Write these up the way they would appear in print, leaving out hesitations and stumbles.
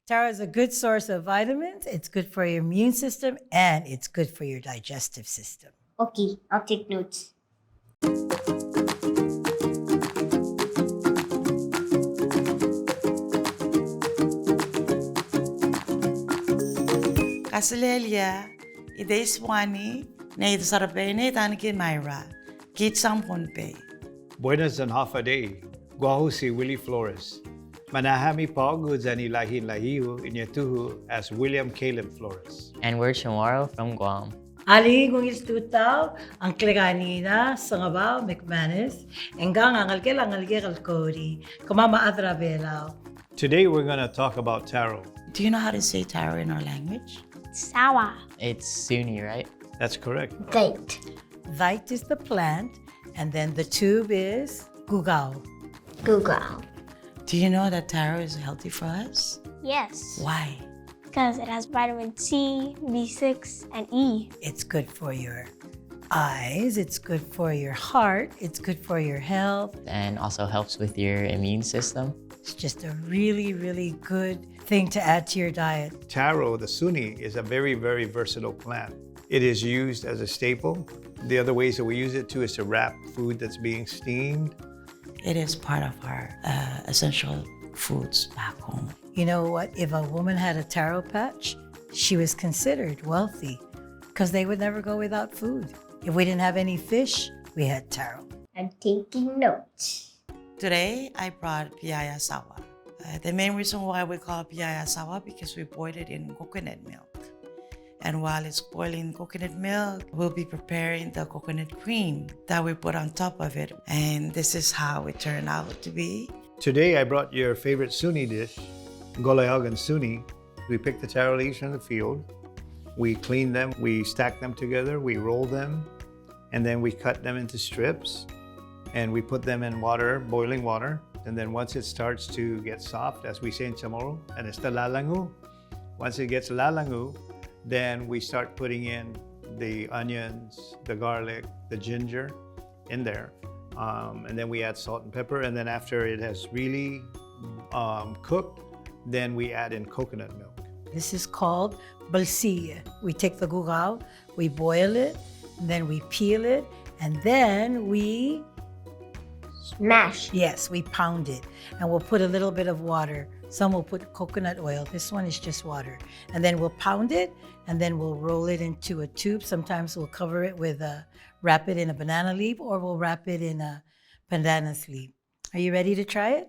Taro is a good source of vitamins. It's good for your immune system and it's good for your digestive system. Okay, I'll take notes. Kasilelia, ide Suani, ne sarabene taniki Myrah, kit sampunpe. Buenas and half a day. Guahu si Willy Flores. Manahami Paugu Zani Lahin Lahiu Inyatuhu as William Caleb Flores. And we're tomorrow from Guam. Ali kung istutaw ang kleganina sa ngabaw McManus enggang angalkel Kody kumama adravelaw. Today we're going to talk about taro. Do you know how to say Taro in our language? Sawa. It's Suani, right? That's correct. Gate. Vite is the plant and then the tube is gugao. Google. Do you know that Taro is healthy for us? Yes. Why? Because it has vitamin C, B6, and E. It's good for your eyes, it's good for your heart, it's good for your health. And also helps with your immune system. It's just a really, really good thing to add to your diet. Taro, the Suani, is a very, very versatile plant. It is used as a staple. The other ways that we use it too is to wrap food that's being steamed. It is part of our essential foods back home. You know what? If a woman had a taro patch, she was considered wealthy because they would never go without food. If we didn't have any fish, we had taro. I'm taking notes. Today, I brought piaya sawa. The main reason why we call it piaya sawa because we boiled it in coconut milk. And while it's boiling coconut milk, we'll be preparing the coconut cream that we put on top of it. And this is how it turned out to be. Today I brought your favorite Suani dish, Golayog and Suani. We pick the taro leaves from the field. We clean them, we stack them together, we roll them, and then we cut them into strips. And we put them in water, boiling water. And then once it starts to get soft, as we say in Chamorro, and it's the lalangu. Once it gets lalangu, then we start putting in the onions, the garlic, the ginger in there. And then we add salt and pepper. And then after it has really cooked, then we add in coconut milk. This is called balsilla. We take the gugao, we boil it, and then we peel it, and then we Smash. Yes, we pound it and we'll put a little bit of water. Some will put coconut oil. This one is just water. And then we'll pound it and then we'll roll it into a tube. Sometimes we'll cover it with wrap it in a banana leaf or we'll wrap it in a banana sleeve. Are you ready to try it?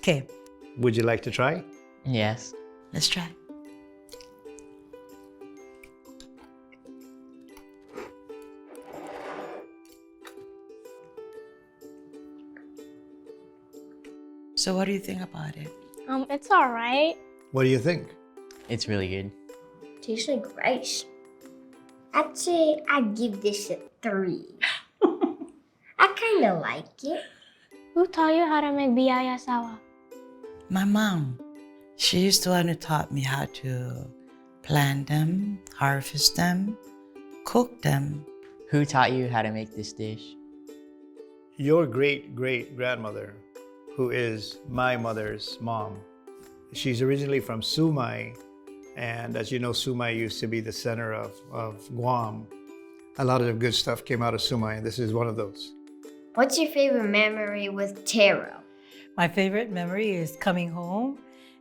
Okay. Would you like to try? Yes. Let's try. So what do you think about it? It's all right. What do you think? It's really good. Tastes like rice. I'd say I'd give this a 3. I kind of like it. Who taught you how to make biyaya sawa? My mom. She used to taught me how to plant them, harvest them, cook them. Who taught you how to make this dish? Your great-great-grandmother, who is my mother's mom. She's originally from Sumai, and as you know, Sumai used to be the center of Guam. A lot of good stuff came out of Sumai, and this is one of those. What's your favorite memory with Taro? My favorite memory is coming home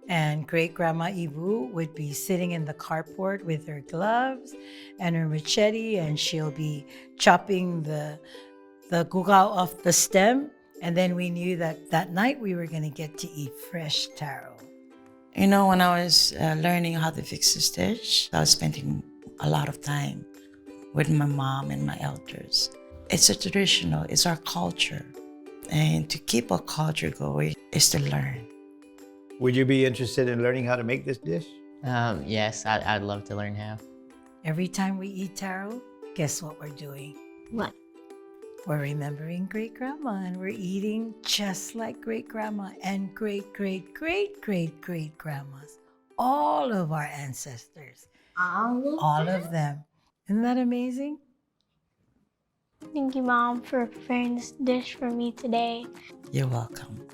and great-grandma Ibu would be sitting in the carport with her gloves and her machete, and she'll be chopping the gugao off the stem. And then we knew that that night we were going to get to eat fresh taro. You know, when I was learning how to fix this dish, I was spending a lot of time with my mom and my elders. It's a traditional, it's our culture. And to keep our culture going is to learn. Would you be interested in learning how to make this dish? Yes, I'd love to learn how. Every time we eat taro, guess what we're doing? What? We're remembering great-grandma and we're eating just like great-grandma and great-great-great-great-great-grandmas. All of our ancestors. All of them. Isn't that amazing? Thank you, Mom, for preparing this dish for me today. You're welcome.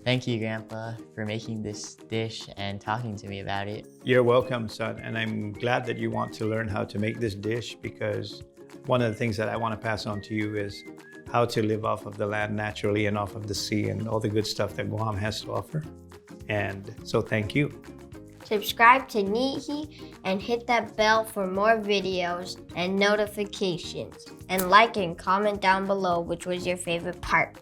Thank you, Grandpa, for making this dish and talking to me about it. You're welcome, son. And I'm glad that you want to learn how to make this dish, because one of the things that I want to pass on to you is how to live off of the land naturally and off of the sea and all the good stuff that Guam has to offer. And so thank you. Subscribe to Nihi and hit that bell for more videos and notifications. And like and comment down below which was your favorite part.